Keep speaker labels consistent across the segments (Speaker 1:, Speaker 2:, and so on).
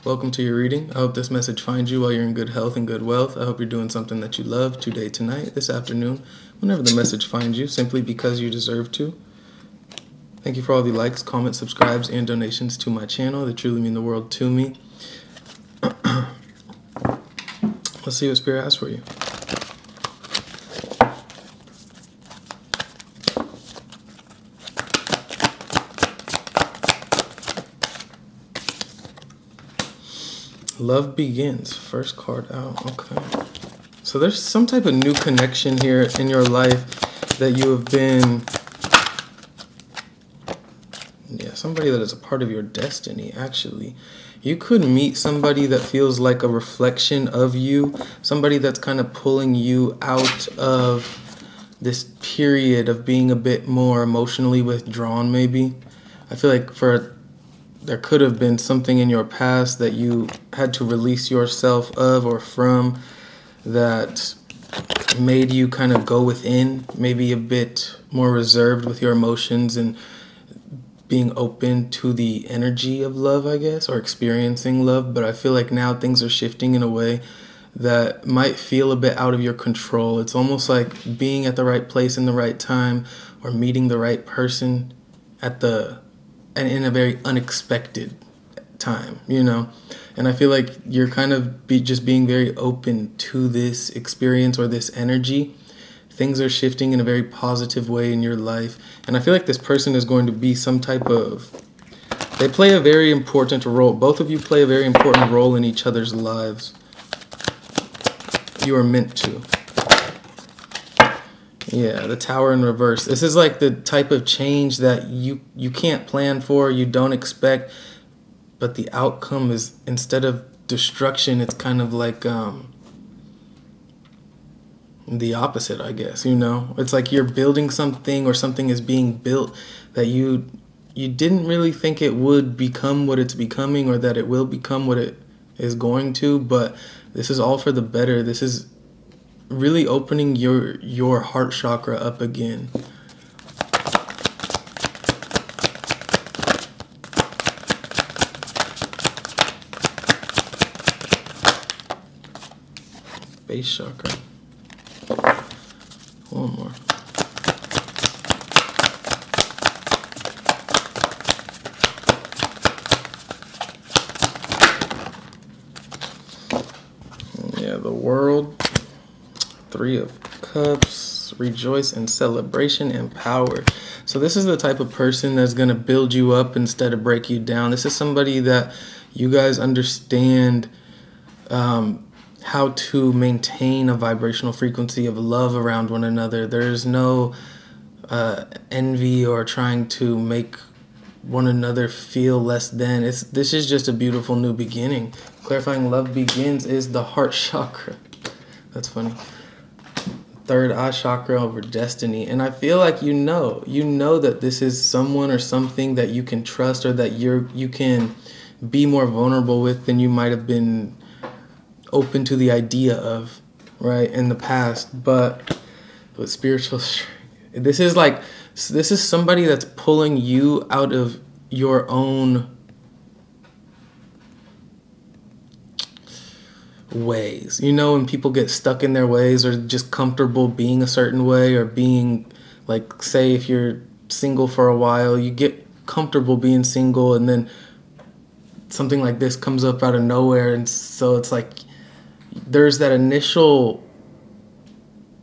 Speaker 1: Welcome to your reading. I hope this message finds you while you're in good health and good wealth. I hope you're doing something that you love today, tonight, this afternoon, whenever the message finds you, simply because you deserve to. Thank you for all the likes, comments, subscribes, and donations to my channel. They truly mean the world to me. Let's see what Spirit has for you. Love begins. First card out. Okay. So there's some type of new connection here in your life that you have been... Yeah, somebody that is a part of your destiny, actually. You could meet somebody that feels like a reflection of you. Somebody that's kind of pulling you out of this period of being a bit more emotionally withdrawn, maybe. I feel like there could have been something in your past that you had to release yourself of or from that made you kind of go within, maybe a bit more reserved with your emotions and being open to the energy of love, I guess, or experiencing love. But I feel like now things are shifting in a way that might feel a bit out of your control. It's almost like being at the right place in the right time or meeting the right person and in a very unexpected time, you know? And I feel like you're kind of just being very open to this experience or this energy. Things are shifting in a very positive way in your life. And I feel like this person is going to be some type of... They play a very important role. Both of you play a very important role in each other's lives. You are meant to. Yeah, the Tower in reverse. This is like the type of change that you can't plan for, you don't expect, but the outcome is, instead of destruction, it's kind of like the opposite, I guess, you know? It's like you're building something or something is being built that you didn't really think it would become what it's becoming or that it will become what it is going to, but this is all for the better. This is really opening your heart chakra up again. Base chakra. One more. Yeah, the World. Three of Cups, rejoice in celebration and power. So this is the type of person that's going to build you up instead of break you down. This is somebody that you guys understand how to maintain a vibrational frequency of love around one another. There's no envy or trying to make one another feel less than. This is just a beautiful new beginning. Clarifying love begins is the heart chakra. That's funny. Third eye chakra over destiny. And I feel like you know that this is someone or something that you can trust or that you can be more vulnerable with than you might have been open to the idea of, right, in the past. But with spiritual this is somebody that's pulling you out of your own ways. You know, when people get stuck in their ways or just comfortable being a certain way or being, like, say if you're single for a while, you get comfortable being single and then something like this comes up out of nowhere, and so it's like there's that initial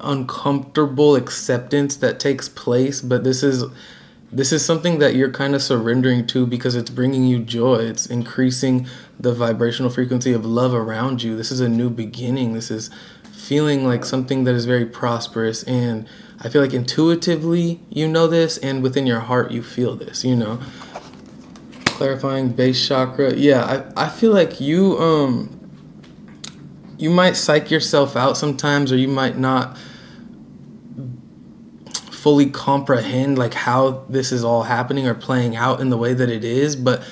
Speaker 1: uncomfortable acceptance that takes place, but this is something that you're kind of surrendering to because it's bringing you joy. It's increasing the vibrational frequency of love around you. This is a new beginning. This is feeling like something that is very prosperous. And I feel like intuitively you know this, and within your heart you feel this, you know. Clarifying base chakra. Yeah, I feel like you might psych yourself out sometimes, or you might not fully comprehend like how this is all happening or playing out in the way that it is, but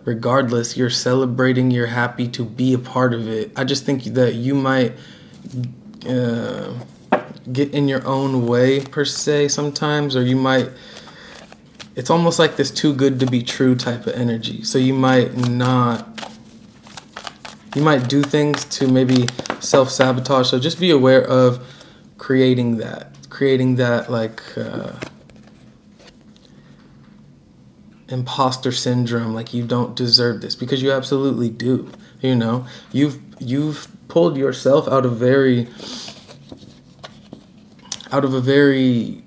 Speaker 1: regardless, you're celebrating, you're happy to be a part of it. I just think that you might get in your own way per se sometimes, or you might, it's almost like this too good to be true type of energy. So you might not You might do things to maybe self-sabotage. So just be aware of creating that like imposter syndrome, like you don't deserve this, because you absolutely do. You know, you've pulled yourself out of a very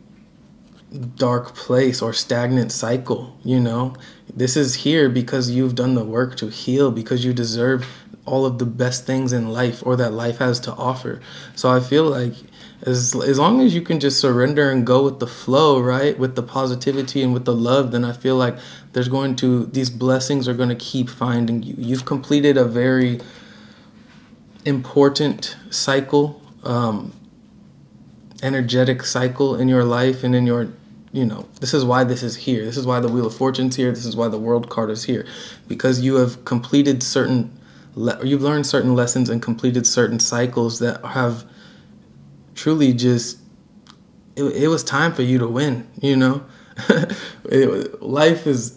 Speaker 1: dark place or stagnant cycle. You know, this is here because you've done the work to heal, because you deserve all of the best things in life, or that life has to offer. So I feel like as long as you can just surrender and go with the flow, right, with the positivity and with the love, then I feel like these blessings are going to keep finding you. You've completed a very important cycle, energetic cycle in your life and in your, this is why this is here. This is why the Wheel of Fortune's here. This is why the World card is here, because you have completed you've learned certain lessons and completed certain cycles that have truly just, it was time for you to win, Life it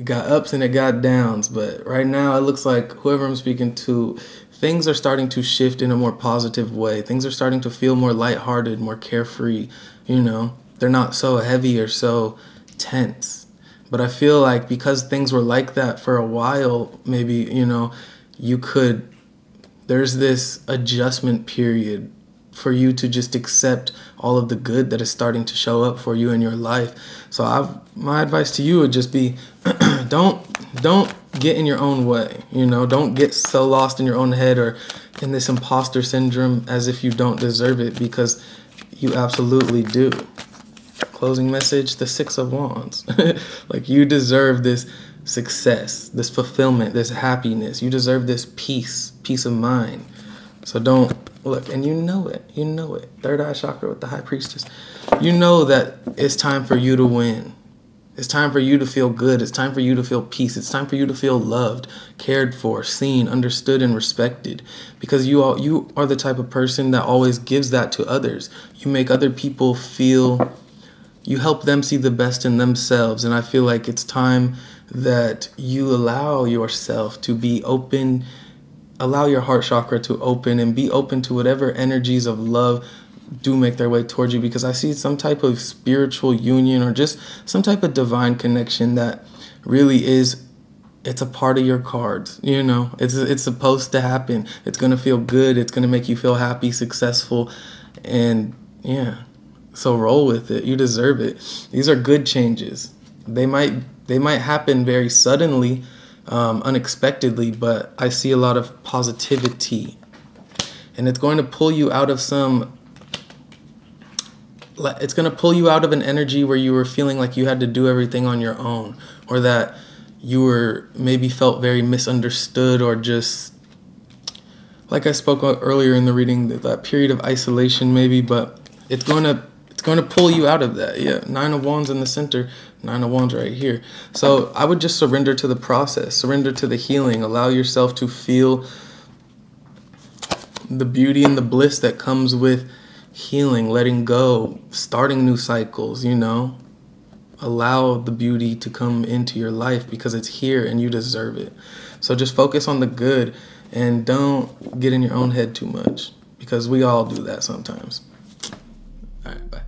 Speaker 1: got ups and it got downs, but right now it looks like whoever I'm speaking to, things are starting to shift in a more positive way. Things are starting to feel more lighthearted, more carefree, They're not so heavy or so tense. But I feel like because things were like that for a while, maybe, there's this adjustment period for you to just accept all of the good that is starting to show up for you in your life. So my advice to you would just be, don't get in your own way, don't get so lost in your own head or in this imposter syndrome as if you don't deserve it, because you absolutely do. Closing message, the 6 of Wands. Like, you deserve this success, this fulfillment, this happiness. You deserve this peace of mind. So don't look, and you know it. Third eye chakra with the High Priestess. You know that it's time for you to win. It's time for you to feel good. It's time for you to feel peace. It's time for you to feel loved, cared for, seen, understood, and respected. Because you are the type of person that always gives that to others. You make other people feel, you help them see the best in themselves. And I feel like it's time that you allow yourself to be open, allow your heart chakra to open, and be open to whatever energies of love do make their way towards you, because I see some type of spiritual union or just some type of divine connection that really it's a part of your cards, it's supposed to happen. It's going to feel good. It's going to make you feel happy, successful, and yeah, so roll with it. You deserve it. These are good changes. They might happen very suddenly, unexpectedly, but I see a lot of positivity, and it's going to pull you out of an energy where you were feeling like you had to do everything on your own, or that you were maybe felt very misunderstood, or just like I spoke about earlier in the reading, that period of isolation maybe. But it's going to pull you out of that. Yeah, 9 of Wands in the center, 9 of Wands right here. So I would just surrender to the process, surrender to the healing, allow yourself to feel the beauty and the bliss that comes with healing, letting go, starting new cycles, allow the beauty to come into your life, because it's here and you deserve it. So just focus on the good and don't get in your own head too much, because we all do that sometimes. All right, bye.